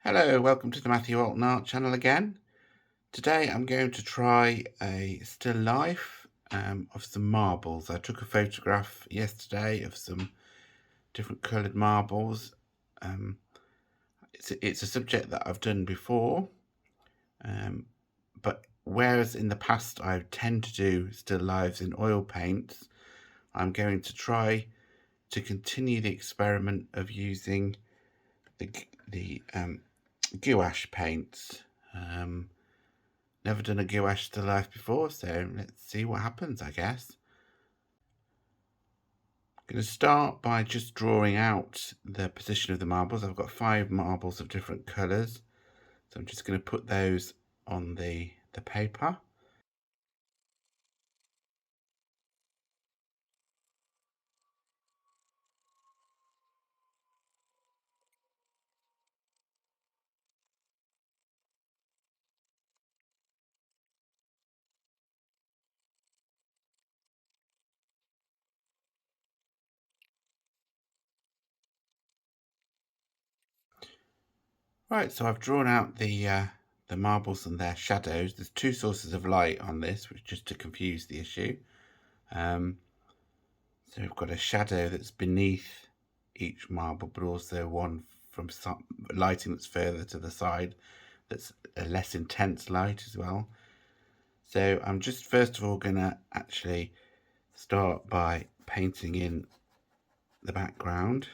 Hello, welcome to the Matthew Allton Art channel again. Today I'm going to try a still life of some marbles. I took a photograph yesterday of some different coloured marbles. It's a subject that I've done before, but whereas in the past I tend to do still lives in oil paints, I'm going to try to continue the experiment of using the gouache paints. Never done a gouache still life before, so let's see what happens, I guess. I'm going to start by just drawing out the position of the marbles. I've got 5 marbles of different colours, so I'm just going to put those on the paper. Right, so I've drawn out the marbles and their shadows. There's 2 sources of light on this, which just to confuse the issue. So we've got a shadow that's beneath each marble, but also one from lighting that's further to the side, that's a less intense light as well. So I'm just first of all going to actually start by painting in the background.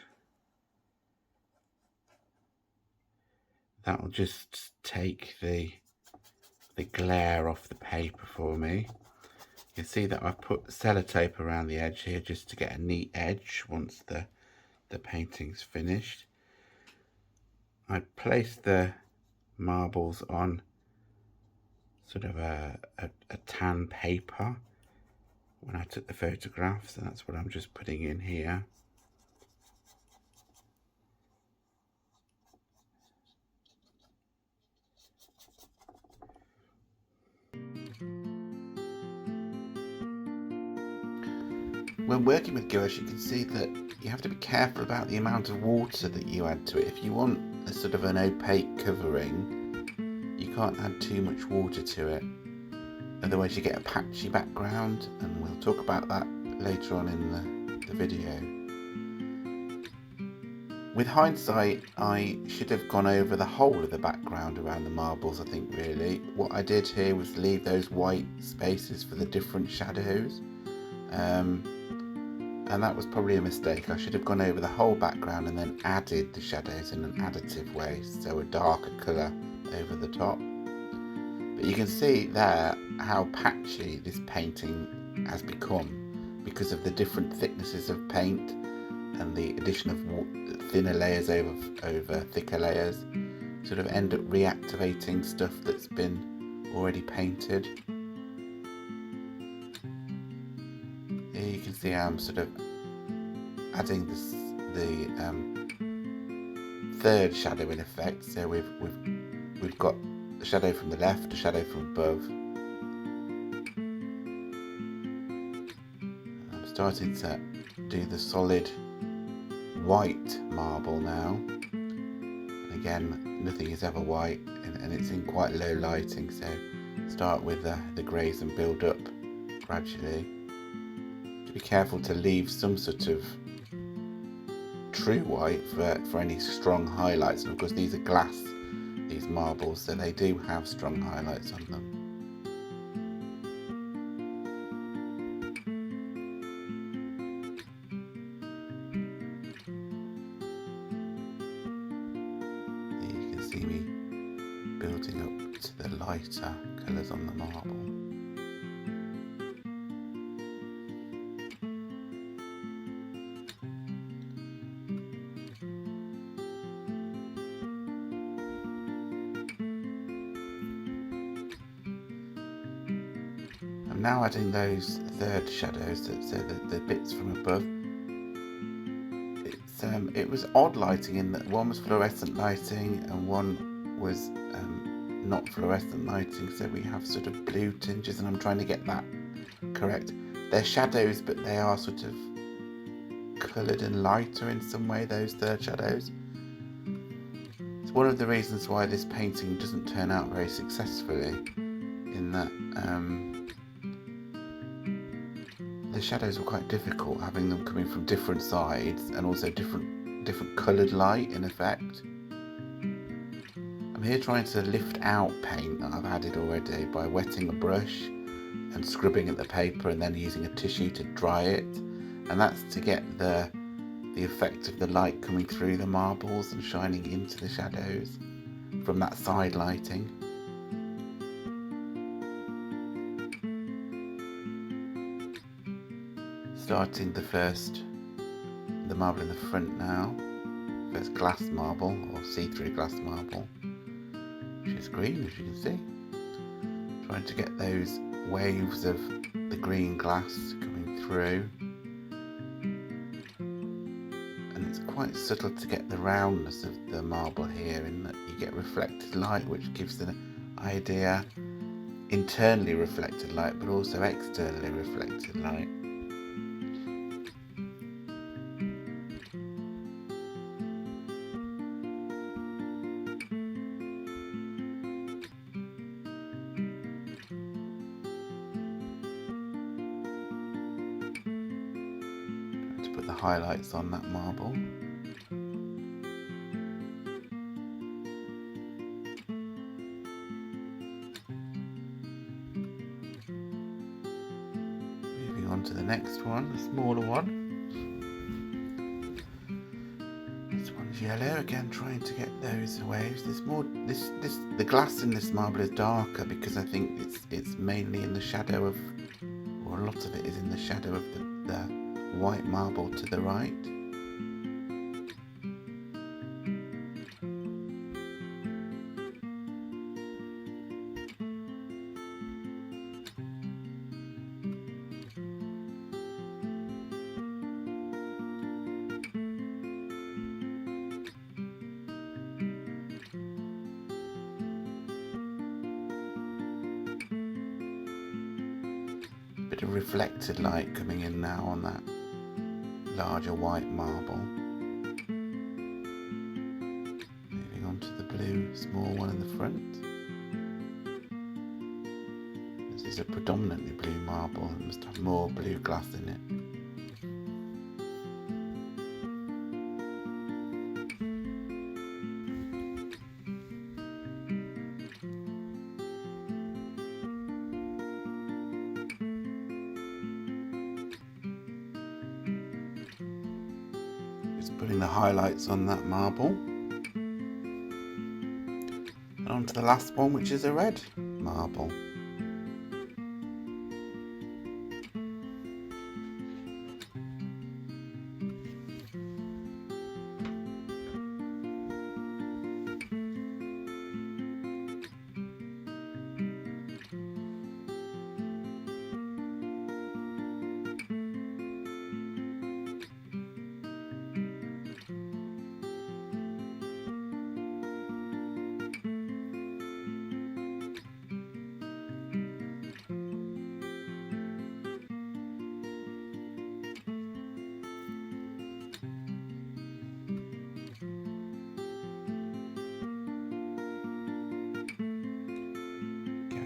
That will just take the glare off the paper for me. You can see that I've put sellotape around the edge here just to get a neat edge once the painting's finished. I placed the marbles on sort of a tan paper when I took the photographs, and that's what I'm just putting in here. When working with gouache, you can see that you have to be careful about the amount of water that you add to it. If you want a sort of an opaque covering, you can't add too much water to it, otherwise you get a patchy background, and we'll talk about that later on in the video. With hindsight, I should have gone over the whole of the background around the marbles, I think, really. What I did here was leave those white spaces for the different shadows. And that was probably a mistake. I should have gone over the whole background and then added the shadows in an additive way, so a darker colour over the top. But you can see there how patchy this painting has become because of the different thicknesses of paint and the addition of thinner layers over thicker layers. Sort of end up reactivating stuff that's been already painted. Here you can see how I'm sort of adding the third shadow in effect. So we've got a shadow from the left, a shadow from above. I'm starting to do the solid white marble now. And again, nothing is ever white, and it's in quite low lighting, so start with the greys and build up gradually. Be careful to leave some sort of true white for any strong highlights, and of course these are glass, these marbles, so they do have strong highlights on them. Here you can see me building up to the lighter colours on the marble. I'm now adding those third shadows, so the bits from above. It was odd lighting in that one was fluorescent lighting and one was not fluorescent lighting, so we have sort of blue tinges, and I'm trying to get that correct. They're shadows, but they are sort of coloured and lighter in some way, those third shadows. So one of the reasons why this painting doesn't turn out very successfully, in that the shadows were quite difficult, having them coming from different sides and also different coloured light in effect. I'm here trying to lift out paint that I've added already by wetting a brush and scrubbing at the paper and then using a tissue to dry it, and that's to get the effect of the light coming through the marbles and shining into the shadows from that side lighting. Starting the marble in the front now, first glass marble or see-through glass marble, which is green, as you can see. Trying to get those waves of the green glass coming through. And it's quite subtle to get the roundness of the marble here, in that you get reflected light, which gives the idea internally reflected light, but also externally reflected light. Put the highlights on that marble. Moving on to the next one, the smaller one. This one's yellow again, trying to get those waves. There's more. The glass in this marble is darker because I think it's mainly in the shadow of, or a lot of it is in the shadow of the white marble to the right. Bit of reflected light coming in now on that larger white marble. Moving on to the blue small one in the front. This is a predominantly blue marble and must have more blue glass in it. Putting the highlights on that marble. And on to the last one, which is a red marble.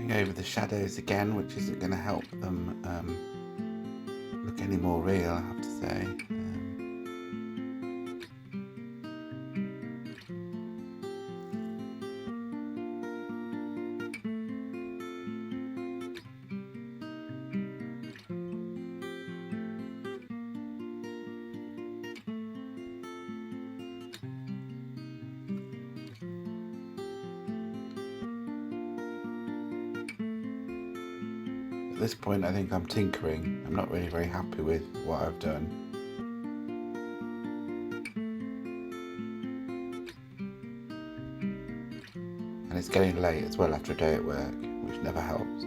Over the shadows again, which isn't going to help them look any more real, I have to say. At this point I think I'm tinkering. I'm not really very happy with what I've done. And it's getting late as well after a day at work, which never helps.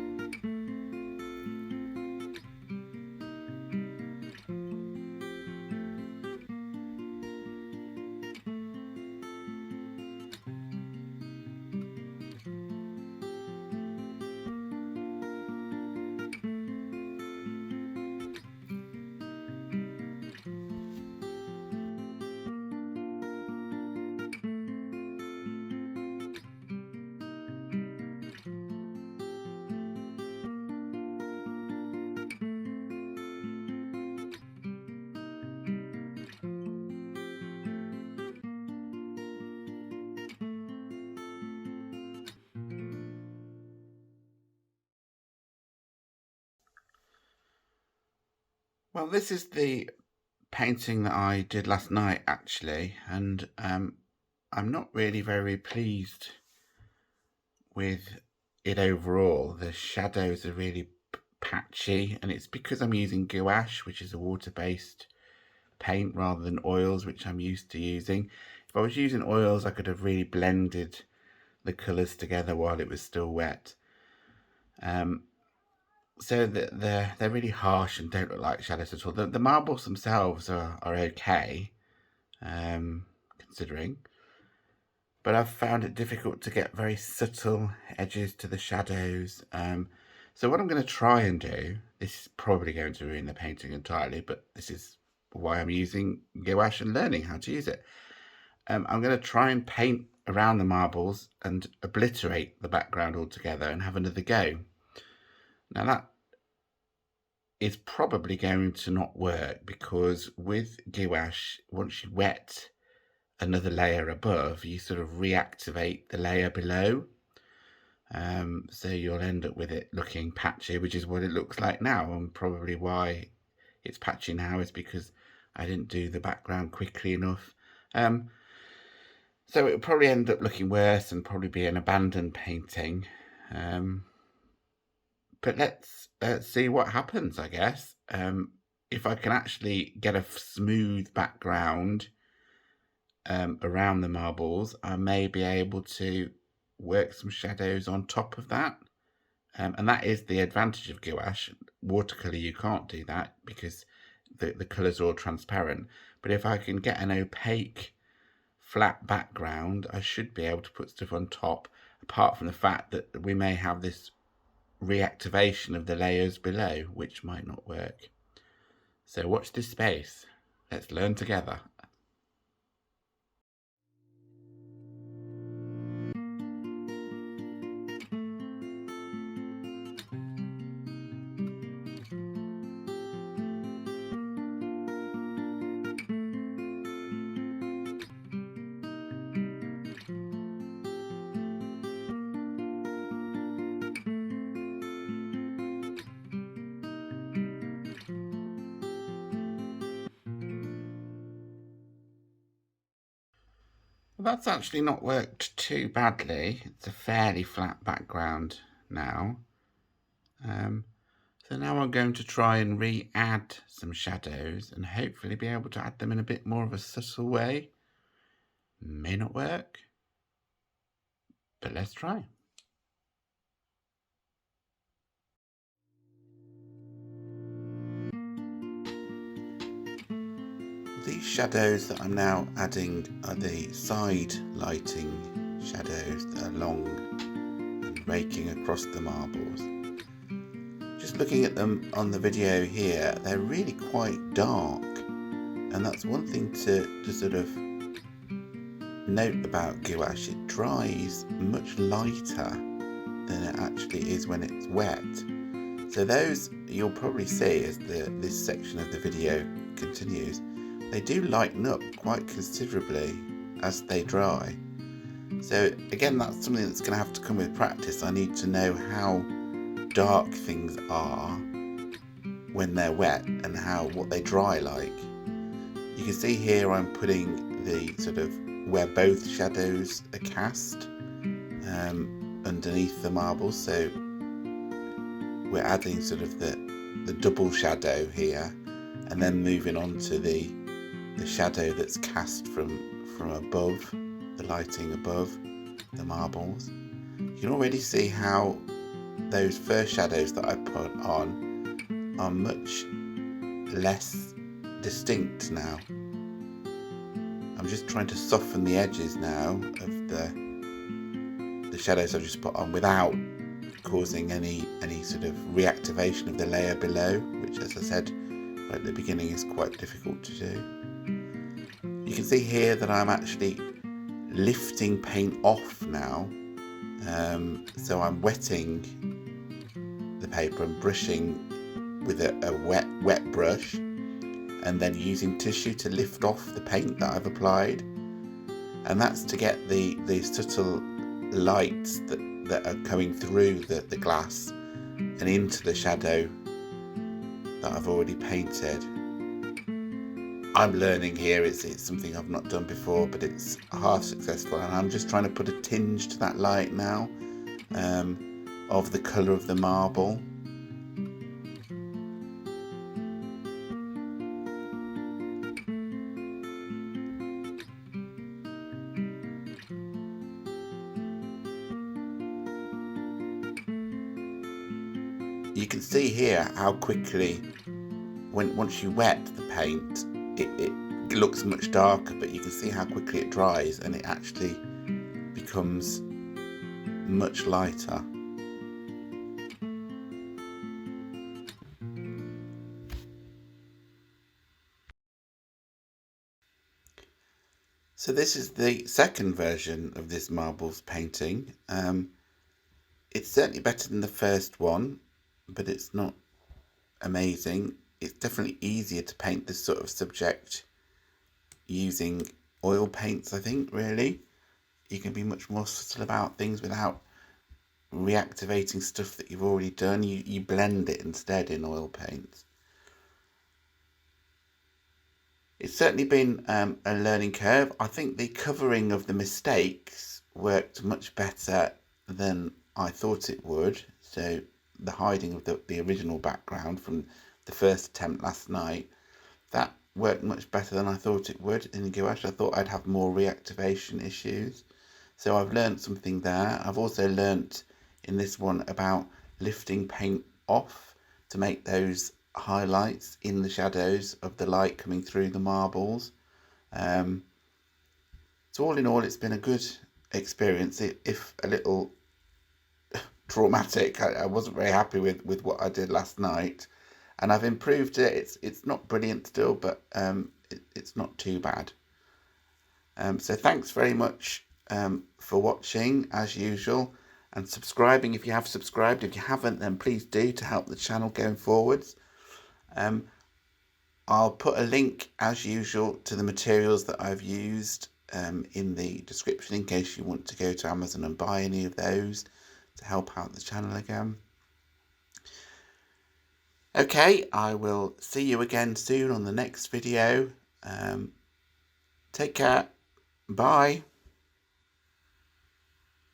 Well, this is the painting that I did last night actually, and I'm not really very pleased with it overall. The shadows are really patchy, and it's because I'm using gouache, which is a water-based paint, rather than oils, which I'm used to using. If I was using oils, I could have really blended the colours together while it was still wet. So they're really harsh and don't look like shadows at all. The marbles themselves are okay, considering, but I've found it difficult to get very subtle edges to the shadows. So what I'm going to try and do, this is probably going to ruin the painting entirely, but this is why I'm using gouache and learning how to use it. I'm going to try and paint around the marbles and obliterate the background altogether and have another go. Now that is probably going to not work, because with gouache, once you wet another layer above, you sort of reactivate the layer below. So you'll end up with it looking patchy, which is what it looks like now, and probably why it's patchy now is because I didn't do the background quickly enough. So it'll probably end up looking worse and probably be an abandoned painting. But let's see what happens, I guess. If I can actually get a smooth background around the marbles, I may be able to work some shadows on top of that. And that is the advantage of gouache. Watercolour, you can't do that because the colours are all transparent. But if I can get an opaque, flat background, I should be able to put stuff on top, apart from the fact that we may have this reactivation of the layers below, which might not work. So watch this space. Let's learn together. Well, that's actually not worked too badly. It's a fairly flat background now. So now I'm going to try and re-add some shadows and hopefully be able to add them in a bit more of a subtle way. May not work, but let's try. These shadows that I'm now adding are the side lighting shadows that are long and raking across the marbles. Just looking at them on the video here, they're really quite dark, and that's one thing to sort of note about gouache. It dries much lighter than it actually is when it's wet. So those you'll probably see as this section of the video continues, they do lighten up quite considerably as they dry. So again, that's something that's going to have to come with practice. I need to know how dark things are when they're wet and what they dry like. You can see here I'm putting the sort of where both shadows are cast underneath the marble, so we're adding sort of the double shadow here, and then moving on to the shadow that's cast from above, the lighting above the marbles. You can already see how those first shadows that I put on are much less distinct now. I'm just trying to soften the edges now of the shadows I've just put on without causing any sort of reactivation of the layer below, which, as I said right at the beginning, is quite difficult to do. You can see here that I'm actually lifting paint off now. So I'm wetting the paper and brushing with a wet brush, and then using tissue to lift off the paint that I've applied, and that's to get the subtle lights that are coming through the glass and into the shadow that I've already painted. I'm learning here, it's something I've not done before, but it's half successful, and I'm just trying to put a tinge to that light now of the colour of the marble. You can see here how quickly, once you wet the paint, it looks much darker, but you can see how quickly it dries and it actually becomes much lighter. So this is the second version of this marbles painting. It's certainly better than the first one, but it's not amazing. It's definitely easier to paint this sort of subject using oil paints, I think, really. You can be much more subtle about things without reactivating stuff that you've already done. You blend it instead in oil paints. It's certainly been a learning curve. I think the covering of the mistakes worked much better than I thought it would. So the hiding of the original background from the first attempt last night, that worked much better than I thought it would in Gouache. I thought I'd have more reactivation issues. So I've learned something there. I've also learnt in this one about lifting paint off to make those highlights in the shadows of the light coming through the marbles. So all in all, it's been a good experience, if a little traumatic. I wasn't very happy with what I did last night, and I've improved it. It's not brilliant still, but it's not too bad. So thanks very much for watching, as usual, and subscribing if you have subscribed. If you haven't, then please do, to help the channel going forwards. I'll put a link, as usual, to the materials that I've used in the description, in case you want to go to Amazon and buy any of those to help out the channel again. Okay, I will see you again soon on the next video. Take care. Bye.